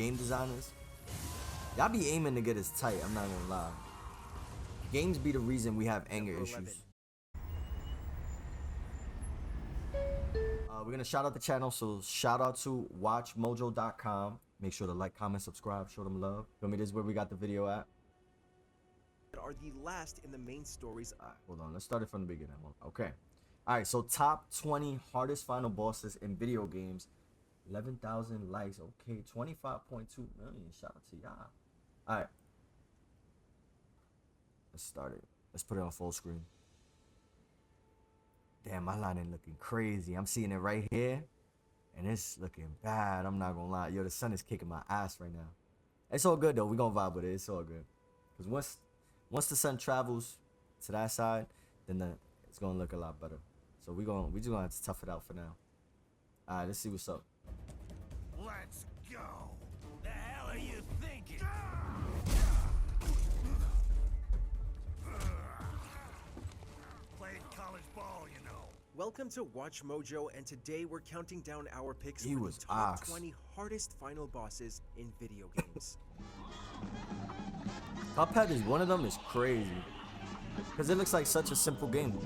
game designers, y'all be aiming to get us tight. I'm not gonna lie. Games be the reason we have anger issues. We're gonna shout out the channel, so shout out to WatchMojo.com. Make sure to like, comment, subscribe, show them love. Feel me? This is where we got the video at. Are the last in the main stories. All right, hold on. Let's start it from the beginning. Okay. All right. So top 20 hardest final bosses in video games. 11,000 likes. Okay. 25.2 million. Shout out to y'all. All right. Let's start it. Let's put it on full screen. Damn, my line ain't looking crazy. I'm seeing it right here, and it's looking bad. I'm not gonna lie. Yo, the sun is kicking my ass right now. It's all good though. We gonna vibe with it. It's all good. Cause once the sun travels to that side, then it's gonna look a lot better. So we just gonna have to tough it out for now. All right, let's see what's up. Let's go. The hell are you thinking? Played college ball, you know. Welcome to WatchMojo, and today we're counting down our picks He for was the top ox. 20 hardest final bosses in video games. Cuphead is one of them. Is crazy. Cause it looks like such a simple game.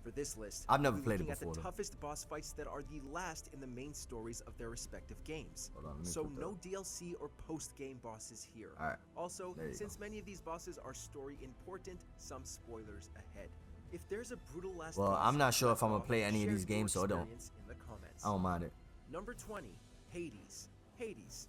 For this list, I've never we're played it looking at before, the though. toughest boss fights that are the last in the main stories of their respective games. Hold on, let me So put no DLC or post-game bosses here. All right. Also, There you since many of these bosses are story important, some spoilers ahead. If there's a brutal last Well, boss I'm not sure left if I'm gonna off, play any of share these your games, so I don't. experience in the comments. I don't mind it. Number 20, Hades. Hades.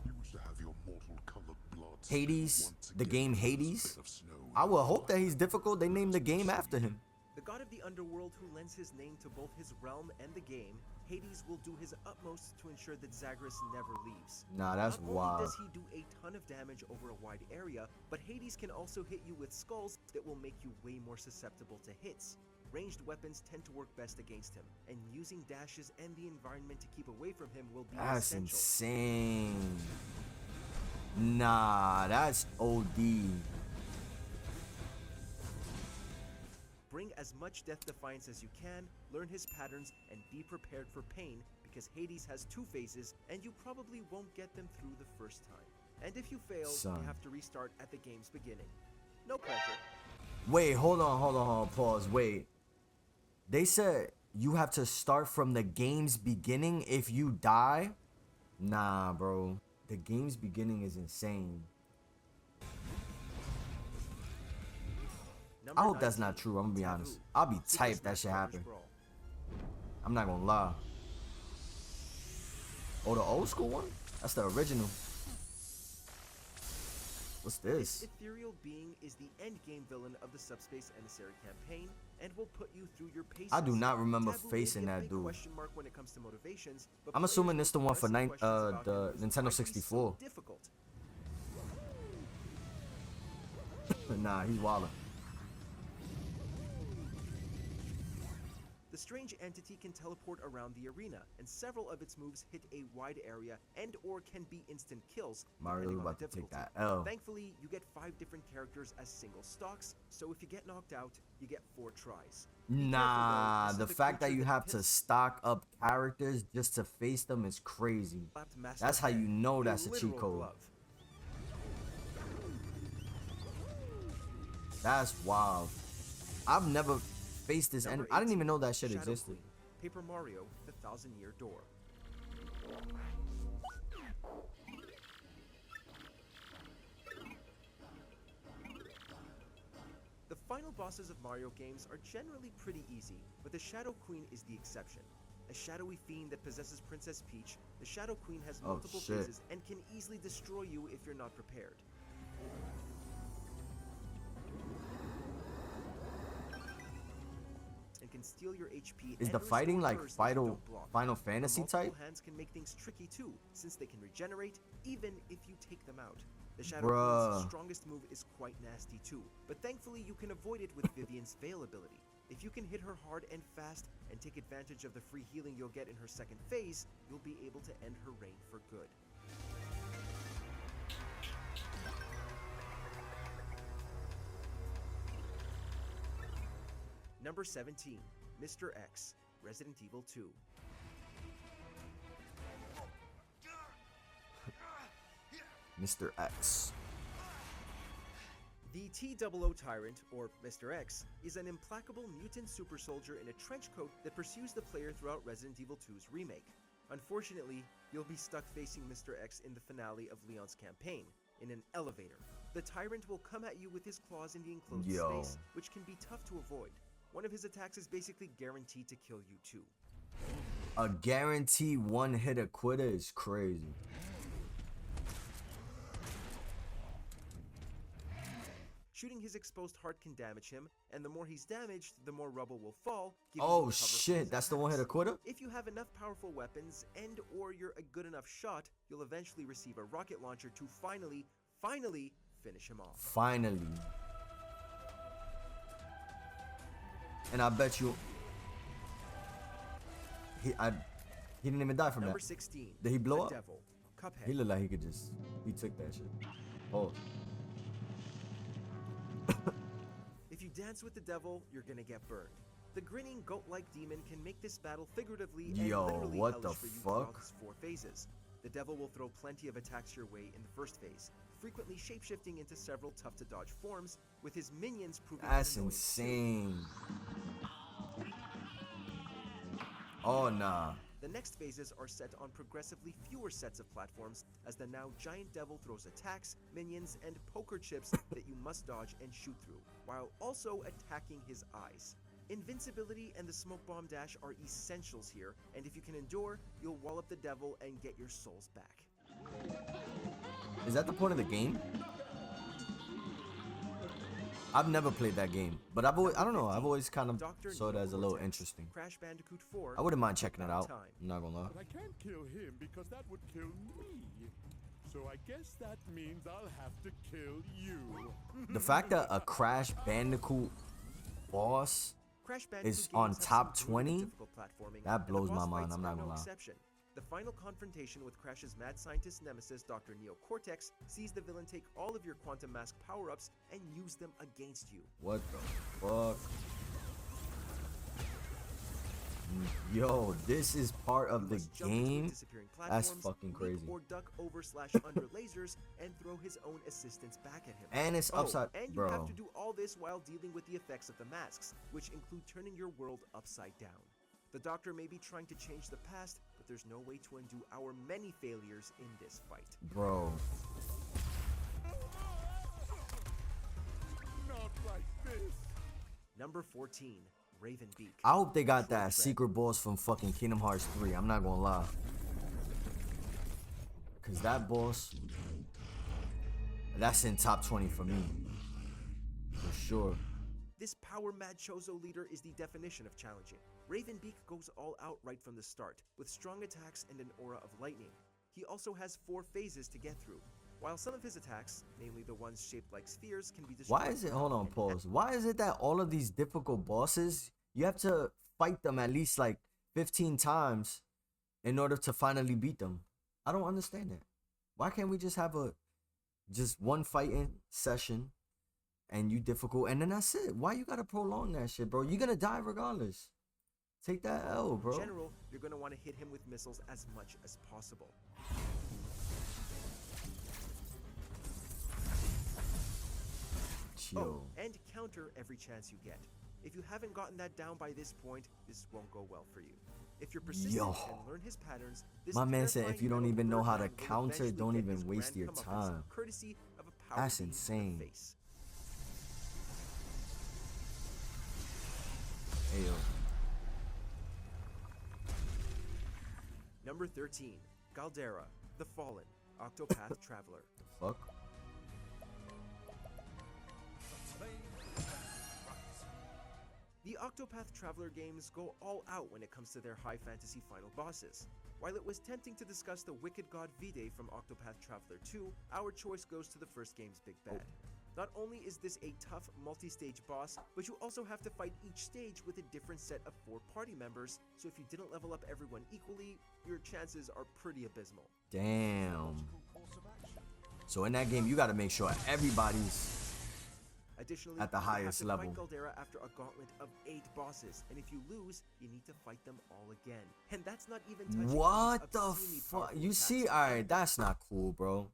You wish to have your mortal colored blood Hades, once the again game as a Hades. bit of snow I in will the hope that he's difficult. They named the game after him. The god of the underworld who lends his name to both his realm and the game, Hades will do his utmost to ensure that Zagreus never leaves. Nah, that's Not only wild. does he do a ton of damage over a wide area, but Hades can also hit you with skulls that will make you way more susceptible to hits. Ranged weapons tend to work best against him, and using dashes and the environment to keep away from him will be That's essential. insane. Nah, that's OD. Bring as much death defiance as you can, learn his patterns, and be prepared for pain, because Hades has two phases, and you probably won't get them through the first time. And if you fail, Son. you have to restart at the game's beginning. No pressure. Wait, hold on, pause, wait. They said you have to start from the game's beginning if you die? Nah, bro. The game's beginning is insane. I hope that's not true. I'm gonna be honest. I'll be tight if that shit happen. I'm not gonna lie. Oh, the old school one? That's the original. What's this? This ethereal being is the endgame villain of the Subspace Emissary campaign, and will put you through your paces. I do not remember Taboo may facing be a that big dude. question mark when it comes to motivations, but I'm players assuming will this the one for press questions about the him because Nintendo why he's so 64. difficult. Nah, he's wildin'. The strange entity can teleport around the arena, and several of its moves hit a wide area and or can be instant kills, Mario's depending on about the to take difficulty. that L. Thankfully, you get 5 different characters as single stocks, so if you get knocked out, you get 4 tries. Be careful, Nah, though, the this is fact that creature you have to pits stock up characters just to face them is crazy. slapped Master That's how you Hand, know a that's a cheat literal code. glove. That's wild. I've never faced this enemy. Number I didn't even 18, know that shit Shadow existed. Queen, Paper Mario, the Thousand-Year Door. The final bosses of Mario games are generally pretty easy, but the Shadow Queen is the exception. A shadowy fiend that possesses Princess Peach, the Shadow Queen has Oh, multiple shit. phases and can easily destroy you if you're not prepared. And can steal your HP. Is and the fighting restore like yours if you Final don't block. Final Fantasy Multiple type? hands can make things tricky too, since they can regenerate even if you take them out. The Shadow Bruh. Queen's strongest move is quite nasty too, but thankfully you can avoid it with Vivian's Veil ability. If you can hit her hard and fast and take advantage of the free healing you'll get in her second phase, you'll be able to end her reign for good. Number 17, Mr. X, Resident Evil 2. Mr. X. The T-00 Tyrant, or Mr. X, is an implacable mutant super soldier in a trench coat that pursues the player throughout Resident Evil 2's remake. Unfortunately, you'll be stuck facing Mr. X in the finale of Leon's campaign, in an elevator. The Tyrant will come at you with his claws in the enclosed space, which can be tough to avoid. One of his attacks is basically guaranteed to kill you too. A guaranteed one-hitter quitter is crazy. Shooting his exposed heart can damage him, and the more he's damaged, the more rubble will fall. Oh shit, that's the one-hitter quitter? If you have enough powerful weapons and or you're a good enough shot, you'll eventually receive a rocket launcher to finally finish him off. Finally. And I bet you he didn't even die from Number that. 16. Did he blow the up? Devil, Cuphead. He looked like he could just, he took that shit. Oh. If you dance with the devil, you're gonna get burned. The grinning goat-like demon can make this battle figuratively and literally what the hellish for you throughout fuck? his 4 phases. The devil will throw plenty of attacks your way in the first phase, frequently shapeshifting into several tough-to-dodge forms, with his minions proving That's annoying insane. Oh nah. The next phases are set on progressively fewer sets of platforms, as the now giant devil throws attacks, minions, and poker chips that you must dodge and shoot through, while also attacking his eyes. Invincibility and the smoke bomb dash are essentials here, and if you can endure, you'll wall up the devil and get your souls back. Is that the point of the game? I've never played that game, but I've always, I don't know, I've always kind of saw it as a little interesting. Crash Bandicoot 4. I wouldn't mind checking it out. I'm not gonna lie. But I can't kill him because that would kill me. So I guess that means I'll have to kill you. The fact that a Crash Bandicoot boss Crash Bandicoot is on games have top some really 20, difficult platforming, that and the blows my boss mind, fights I'm not are gonna no lie. exception. The final confrontation with Crash's mad scientist nemesis, Dr. Neo Cortex, sees the villain take all of your quantum mask power-ups and use them against you. What the fuck? Yo, this is part of the Must jump between game? disappearing That's platforms, fucking leap crazy. Or duck over / under lasers and throw his own assistants back at him. And it's upside, and you bro. have to do all this while dealing with the effects of the masks, which include turning your world upside down. The Doctor may be trying to change the past, but there's no way to undo our many failures in this fight. Bro. Not like this. Number 14, Ravenbeak. I hope they got that secret boss from fucking Kingdom Hearts 3. I'm not gonna lie. Cause that boss, that's in top 20 for me. For sure. This power-mad Chozo leader is the definition of challenging. Ravenbeak goes all out right from the start, with strong attacks and an aura of lightning. He also has 4 phases to get through. While some of his attacks, namely the ones shaped like spheres, can be destroyed. Why is it, hold on, pause. Why is it that all of these difficult bosses, you have to fight them at least like 15 times in order to finally beat them? I don't understand that. Why can't we just have just one fighting session and you difficult and then that's it? Why you gotta prolong that shit, bro? You're gonna die regardless. Take that L, bro. In general, you're going to want to hit him with missiles as much as possible. Chill. Oh, and counter every chance you get. If you haven't gotten that down by this point, this won't go well for you. If you're persistent Yo. and learn his patterns, this My man said if you don't terrifying even know how to Birdman will counter, eventually don't get even his waste grand your comeuppance, time. courtesy of a power That's beam to the insane. face. Hey, yo. Number 13, Galdera, the Fallen, Octopath Traveler. Fuck. The Octopath Traveler games go all out when it comes to their high fantasy final bosses. While it was tempting to discuss the wicked god Vide from Octopath Traveler 2, our choice goes to the first game's big bad. Not only is this a tough multi-stage boss, but you also have to fight each stage with a different set of 4 party members, so if you didn't level up everyone equally, your chances are pretty abysmal. Damn. So in that game, you gotta make sure everybody's Additionally, at the you have highest to level. fight Caldera after a gauntlet of 8 bosses, and if you lose, you need to fight them all again. And that's not even touching What these the obscenely fuck? powerful You see, attacks. alright, that's not cool, bro.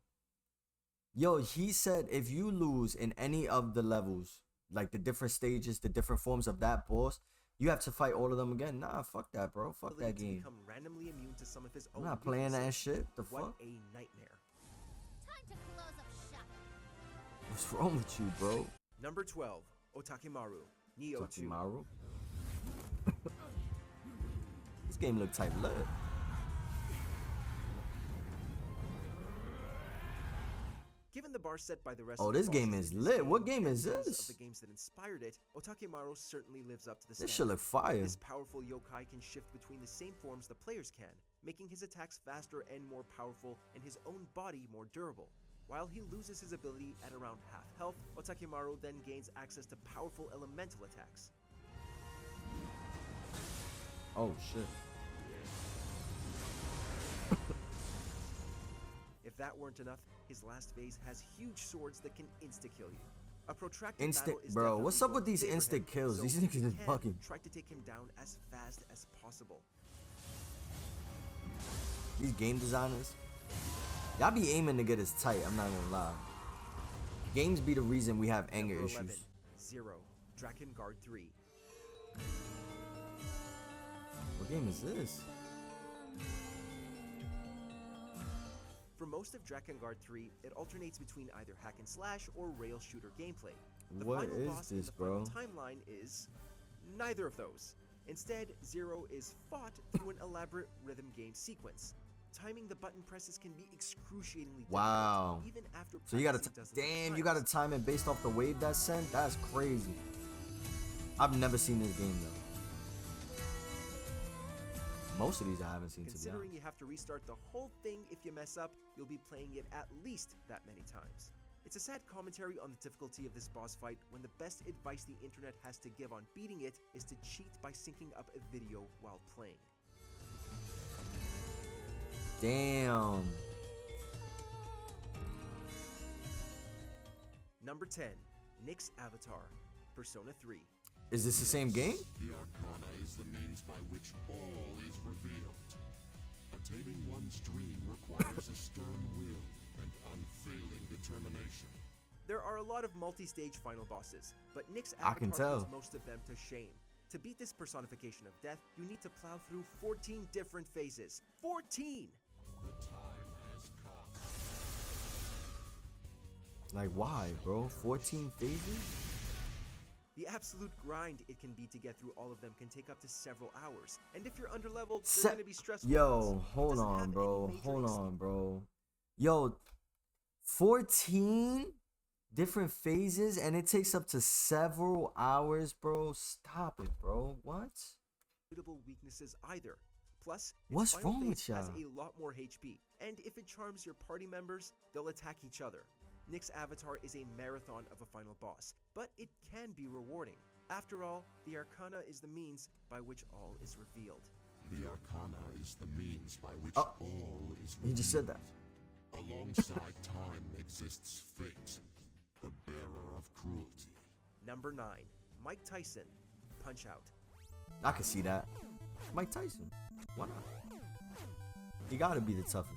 Yo, he said if you lose in any of the levels, like the different stages, the different forms of that boss, you have to fight all of them again. Nah, fuck that, bro. Fuck that To game. become randomly immune to some of his I'm own not playing that weaknesses. shit. The What fuck? a nightmare. Time to close up shop. What's wrong with you, bro? Number 12, Otakimaru, Neo 2. Takimaru. This game look tight lit. Given the bar set by the rest Oh, of the this game bosses is in lit. What game game and is those this? Of the games that inspired it, Otakimaru certainly lives up to the This standard. shit look fire. This powerful yokai can shift between the same forms the players can, making his attacks faster and more powerful and his own body more durable. While he loses his ability at around half health, Otakimaru then gains access to powerful elemental attacks. Oh shit. If that weren't enough, his last phase has huge swords that can insta-kill you. A protracted Instant, battle is bro. What's up definitely with these going to favor instant him, kills? so These if niggas you is can, fucking. try to take him down as fast as possible. These game designers, y'all be aiming to get us tight. I'm not gonna lie. Games be the reason we have anger Number issues. 11, Zero, Drakengard 3. What game is this? For most of Drakengard 3, it alternates between either hack and slash or rail shooter gameplay. The What final is boss in this, the final bro? timeline is neither of those. Instead, Zero is fought through an elaborate rhythm game sequence. Timing the button presses can be excruciatingly difficult, Wow. even after So you gotta, practicing dozens of damn, you gotta times. time it based off the wave that's sent. That's crazy. I've never seen this game though. Most of these I haven't seen, to be Considering honest. you have to restart the whole thing if you mess up, you'll be playing it at least that many times. It's a sad commentary on the difficulty of this boss fight when the best advice the internet has to give on beating it is to cheat by syncing up a video while playing. Damn. Number 10, Nick's Avatar, Persona 3. Is this the same game? The Arcana is the means by which all is revealed. Attaining one's dream requires a stern will and unfailing determination. There are a lot of multi-stage final bosses, but Nick's I can Avatar puts tell. most of them to shame. To beat this personification of death, you need to plow through 14 different phases. 14! The time has come. Like why, bro? 14 phases? The absolute grind it can be to get through all of them can take up to several hours. And if you're underleveled, they're gonna be stressful. Yo, ones. hold Doesn't on, have bro. any major Hold ex- on, bro. Yo, 14 different phases and it takes up to several hours, bro. Stop it, bro. What? Suitable weaknesses either. Plus, its What's final wrong with phase has y'all? a lot more HP, and if it charms your party members, they'll attack each other. Nick's Avatar is a marathon of a final boss, but it can be rewarding. After all, the Arcana is the means by which all is revealed. The Arcana is the means by which Oh, all is He just said that. Alongside time exists fate, the bearer of cruelty. Number 9, Mike Tyson, Punch Out. I can see that. Mike Tyson. Why not? He gotta be the toughest.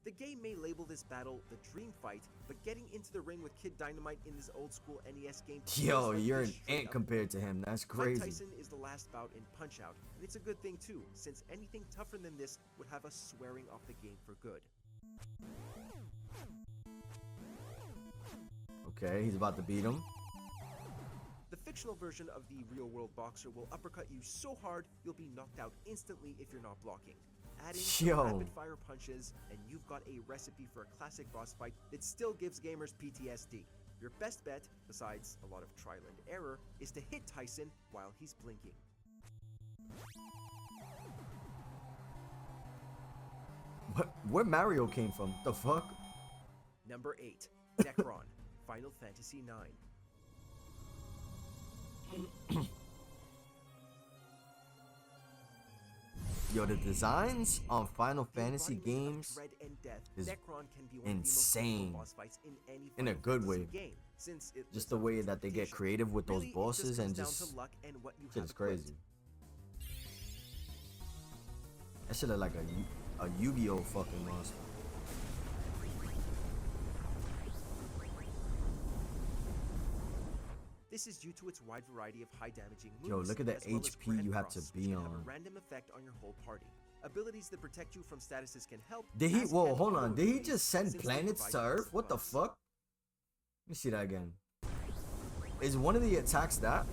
The game may label this battle the dream fight, but getting into the ring with Kid Dynamite in this old school NES game feels Yo, like you're a an straight ant up compared to him. That's Mike crazy. Tyson is the last bout in Punch Out, and it's a good thing too, since anything tougher than this would have us swearing off the game for good. Okay, he's about to beat him. The fictional version of the real-world boxer will uppercut you so hard you'll be knocked out instantly if you're not blocking. Adding some Yo. rapid-fire punches, and you've got a recipe for a classic boss fight that still gives gamers PTSD. Your best bet, besides a lot of trial and error, is to hit Tyson while he's blinking. Where Mario came from? The fuck? Number 8, Necron, Final Fantasy IX. Yo, the designs on Final The Fantasy embodiment of games dread and death, is Necron can be one of the most insane. difficult boss fights in any In a Final good Fantasy way. game, since it Just lives the up to way its that they get reputation. creative with those Really, it bosses just and comes just down to luck and what you shit have is equipped. crazy. That shit look like a Yu-Gi-Oh fucking monster. This is due to its wide variety of high damaging moves. Yo, look at the as well as HP Grand you have to Cross, be which can have on. a random effect on your whole party. Abilities that protect you from statuses can help. Did he? as Whoa, can hold on. Did he abilities, just send since they planets provide to Earth? passive What the buffs. fuck? Let me see that again. Is one of the attacks that?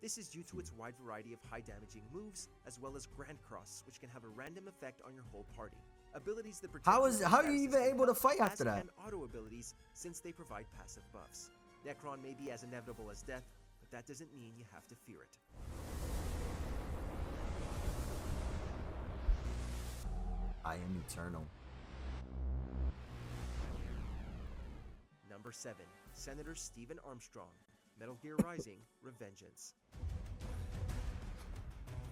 This is due to its wide variety of high damaging moves, as well as Grand Cross, which can have a random effect on your whole party. Abilities that protect How you is from how are you statuses even can able to help, fight as after that? can auto abilities, since they provide passive buffs. Necron may be as inevitable as death, but that doesn't mean you have to fear it. I am eternal. Number 7. Senator Stephen Armstrong. Metal Gear Rising: Revengeance.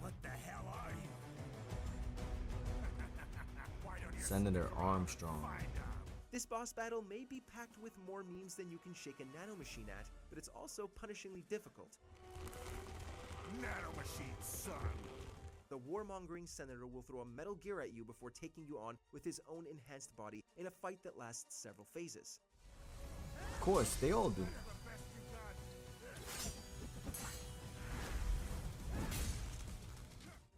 What the hell are you? Why don't you Senator stick around and Armstrong. find out? This boss battle may be packed with more memes than you can shake a nanomachine at, but it's also punishingly difficult. Nanomachine, son. The warmongering senator will throw a Metal Gear at you before taking you on with his own enhanced body in a fight that lasts several phases. Of course, they all do. The best you got.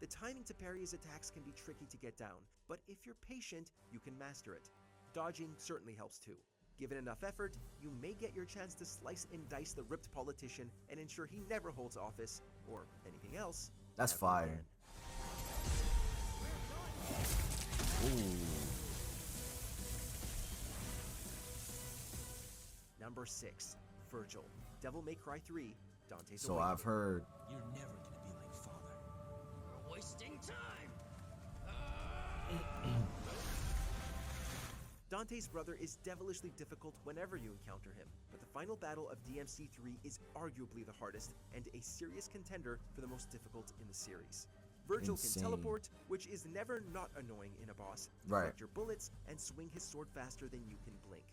The timing to parry his attacks can be tricky to get down, but if you're patient, you can master it. Dodging certainly helps too. Given enough effort, you may get your chance to slice and dice the ripped politician and ensure he never holds office, or anything else. That's ever fire. again. Ooh. Number 6. Virgil. Devil May Cry 3. Dante's So Awakening. I've heard. You're never gonna be like father. We're wasting time. Dante's brother is devilishly difficult whenever you encounter him, but the final battle of DMC3 is arguably the hardest and a serious contender for the most difficult in the series. Virgil Insane. can teleport, which is never not annoying in a boss, Right. deflect your bullets, and swing his sword faster than you can blink.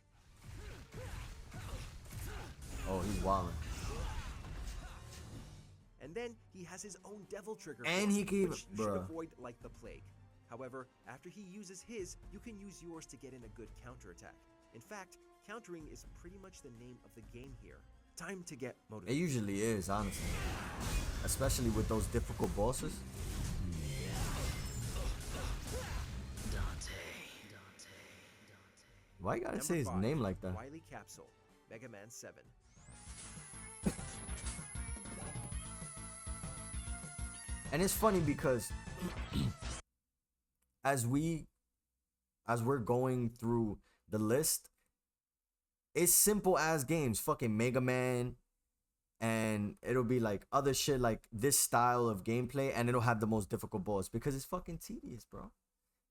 Oh, he's wildin'. And then he has his own devil trigger, And form, he can even- which you should bruh. avoid like the plague. However, after he uses his, you can use yours to get in a good counterattack. In fact, countering is pretty much the name of the game here. Time to get It motivated. usually is, honestly. Especially with those difficult bosses. Why you gotta say his Number 5, name like that? Wily Capsule, Mega Man 7. And it's funny because as we're going through the list, it's simple as games, fucking Mega Man, and it'll be like other shit like this style of gameplay, and it'll have the most difficult boss because it's fucking tedious, bro.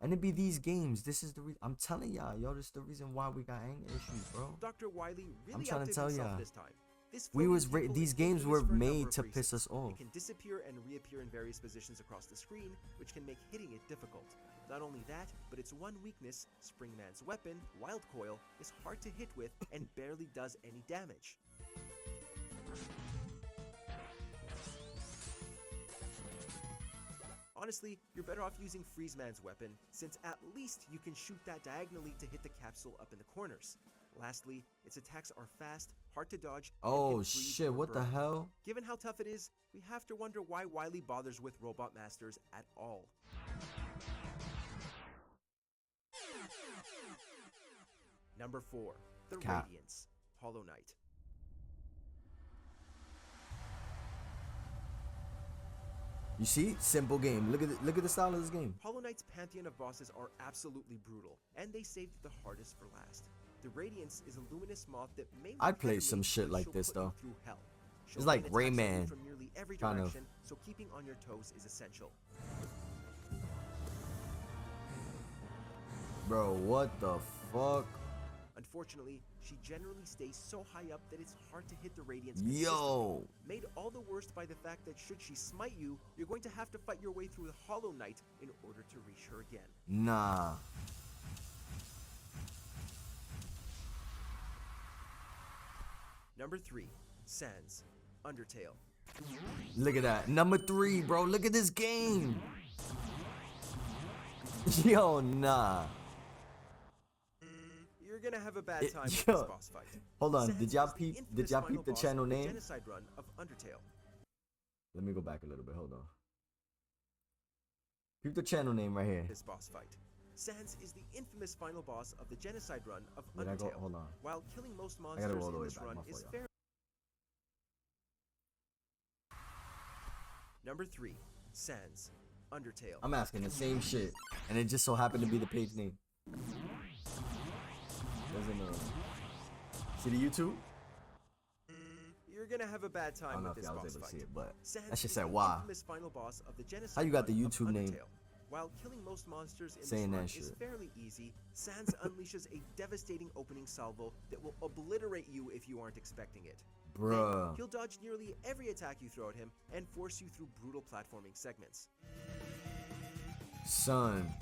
And it'd be these games. This is the reason. I'm telling y'all, yo, this is the reason why we got anger issues, bro. Dr. Wily really trying to outdid tell himself ya. this time. This We floating was vehicle these is games dangerous were for a number made of to reasons. piss us off. It can disappear and reappear in various positions across the screen, which can make hitting it difficult. Not only that, but its one weakness, Springman's weapon, Wild Coil, is hard to hit with and barely does any damage. Honestly, you're better off using Freezeman's weapon, since at least you can shoot that diagonally to hit the capsule up in the corners. Lastly, its attacks are fast, hard to dodge, and Oh can freeze shit, or what the burn. hell? Given how tough it is, we have to wonder why Wily bothers with Robot Masters at all. Number 4. The Cap. Radiance, Hollow Knight. You see? Simple game. Look at the style of this game. Hollow Knight's pantheon of bosses are absolutely brutal, and they saved the hardest for last. The Radiance is a luminous moth that may I'd look play heavenly, some shit but like she'll this, put you though. through hell. She'll It's like rain attacks at you Rayman, from nearly every kind of. direction, so keeping on your toes is essential. Bro, what the fuck? Unfortunately, she generally stays so high up that it's hard to hit the Radiance Yo. consistently. Made all the worse by the fact that should she smite you, you're going to have to fight your way through the Hollow Knight in order to reach her again. Nah. Number 3. Sans, Undertale. Look at that. Number 3, bro. Look at this game. Yo, nah. You're gonna have a bad It- time with yo, this boss fight. Hold on, Sans did y'all is the peep? infamous Did y'all final peep the boss channel of the name? Genocide run of Undertale. Let me go back a little bit. Hold on. Peep the channel name right here. This boss fight. Sans is the infamous final boss of the Genocide run of Did I go? Undertale. Hold on. While killing most gotta monsters roll the in way this back. run My fault, is y'all. fair. Number 3, Sans, Undertale. I'm asking the same shit, and it just so happened to be the page name. Doesn't know. See the YouTube? You're gonna have a bad I time don't know with if this y'all was boss able to fight. see it, but Sans that shit is said the why. infamous final boss of the Genocide How you got the run of YouTube name? Undertale. While killing most monsters in Saying this run that is shit. fairly easy, Sans unleashes a devastating opening salvo that will obliterate you if you aren't expecting it. Then, Bruh. he'll dodge nearly every attack you throw at him and force you through brutal platforming segments. Son.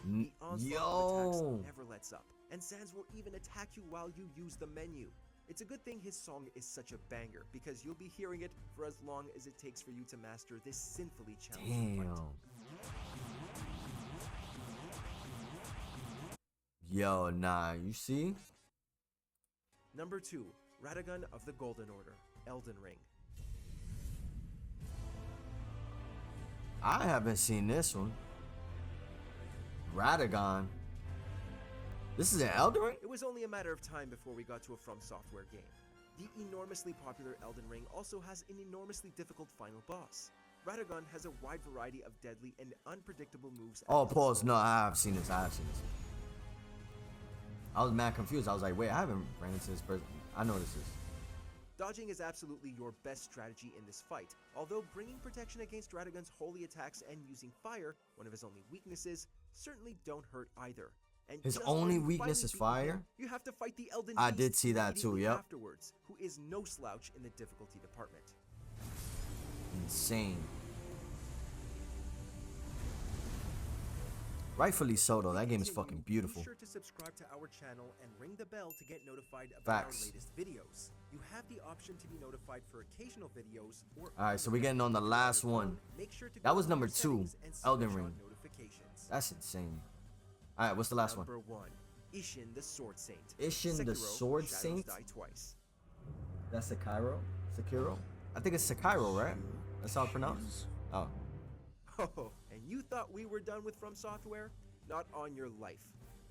The onslaught of attacks Yo. never lets up, and Sans will even attack you while you use the menu. It's a good thing his song is such a banger, because you'll be hearing it for as long as it takes for you to master this sinfully challenging fight. Damn. Yo, nah, you see? Number 2, Radagon of the Golden Order, Elden Ring. I haven't seen this one. Radagon. This is an Elden Ring? It was only a matter of time before we got to a From Software game. The enormously popular Elden Ring also has an enormously difficult final boss. Radagon has a wide variety of deadly and unpredictable moves. at Oh, his pause. disposal. No, I have seen this. I have seen this. I was mad confused. I was like, wait, I haven't ran into this person. I know this is. Dodging is absolutely your best strategy in this fight, although bringing protection against Radagon's holy attacks and using fire, one of his only weaknesses, certainly don't hurt either. And His just only when you weakness finally is beat him, fire? You have to fight the Elden I Beast did see that too, immediately yep. afterwards, who is no slouch in the difficulty department. Insane. Rightfully so, though. That game is Continue, fucking beautiful. Be sure to subscribe to our channel and ring the bell to get notified about Facts. our latest videos. You have the option to be notified for occasional videos or Alright, so we're getting on the If you're last your one. phone, make sure to That go was to number your 2, settings and Elden switch on Ring. notifications. That's insane. Alright, what's the last one? Number 1, Ishin the Sword Saint. Ishin the Sekiro, Sword Shadows Saint? Die Twice. That's Sekiro? Sekiro? I think it's Sekiro, right? That's how it's pronounced? Oh. Oh, and you thought we were done with From Software? Not on your life.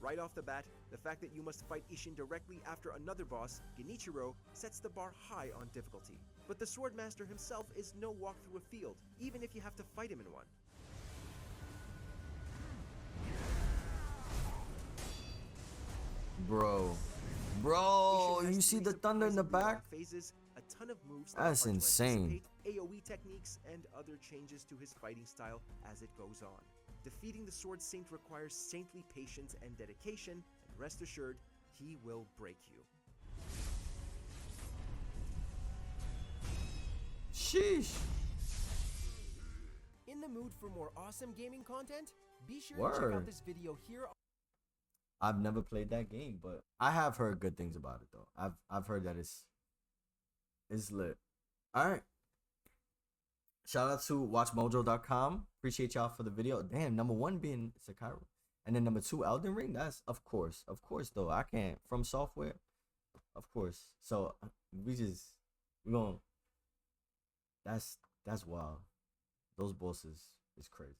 Right off the bat, the fact that you must fight Ishin directly after another boss, Genichiro, sets the bar high on difficulty. But the Swordmaster himself is no walk through a field, even if you have to fight him in one. Bro. Ishin Bro, has you see three the thunder in the surprisingly long back? Phases, a ton of moves That's that are hard to insane. anticipate, AoE techniques, and other changes to his fighting style as it goes on. Defeating the Sword Saint requires saintly patience and dedication, and rest assured, he will break you. Sheesh. In the mood for more awesome gaming content? Be sure to check Word. out this video here. I've never played that game, but I have heard good things about it though. I've heard that it's lit. All right. Shout out to WatchMojo.com. Appreciate y'all for the video. Damn, number 1 being Sekiro, and then number 2 Elden Ring. That's of course though. I can't From Software, of course. So we gonna. That's wild. Those bosses is crazy.